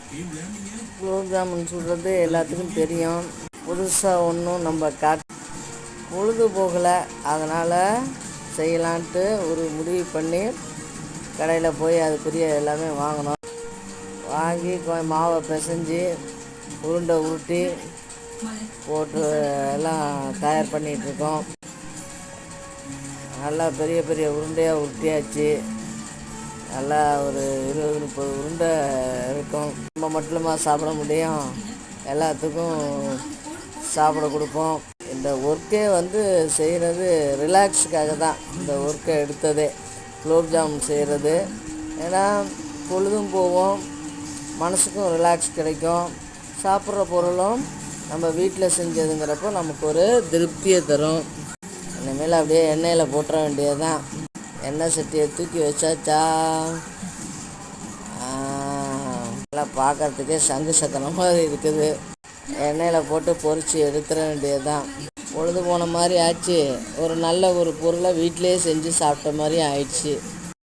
குலோப் ஜாமுன் சுடுறது எல்லாத்துக்கும் தெரியும். புதுசாக ஒன்றும் நம்ம பொழுது போகலை, அதனால் செய்யலான்ட்டு ஒரு முடிவு பண்ணி கடையில் போய் அதுக்குரிய எல்லாமே வாங்கினோம். வாங்கி மாவை பிசைஞ்சு உருண்டை உருட்டி போட்டு எல்லாம் தயார் பண்ணிகிட்ருக்கோம். நல்லா பெரிய பெரிய உருண்டையாக உருட்டியாச்சு. நல்லா ஒரு 20-30 உருண்டை இருக்கும். நம்ம மட்டுமா சாப்பிட முடியும், எல்லாத்துக்கும் சாப்பிட கொடுப்போம். இந்த ஒர்க்கே செய்கிறது ரிலாக்ஸுக்காக தான் இந்த ஒர்க்கை எடுத்ததே, குலோப் ஜாமுன் செய்கிறது. ஏன்னா பொழுதும் போவோம், மனசுக்கும் ரிலாக்ஸ் கிடைக்கும். சாப்பிட்ற பொருளும் நம்ம வீட்டில் செஞ்சதுங்கிறப்போ நமக்கு ஒரு திருப்தியை தரும். இனிமேல் அப்படியே எண்ணெயில் போட்டுற வேண்டியது தான். எண்ணெய் சட்டியை தூக்கி வச்சாச்சா, நல்லா பார்க்குறதுக்கே சங்கு சக்கரம் மாதிரி இருக்குது. எண்ணெயில் போட்டு பொரித்து எடுத்துட வேண்டியது தான். பொழுது போன மாதிரி ஆச்சு, ஒரு நல்ல ஒரு பொருளை வீட்டிலே செஞ்சு சாப்பிட்ட மாதிரி ஆயிடுச்சு.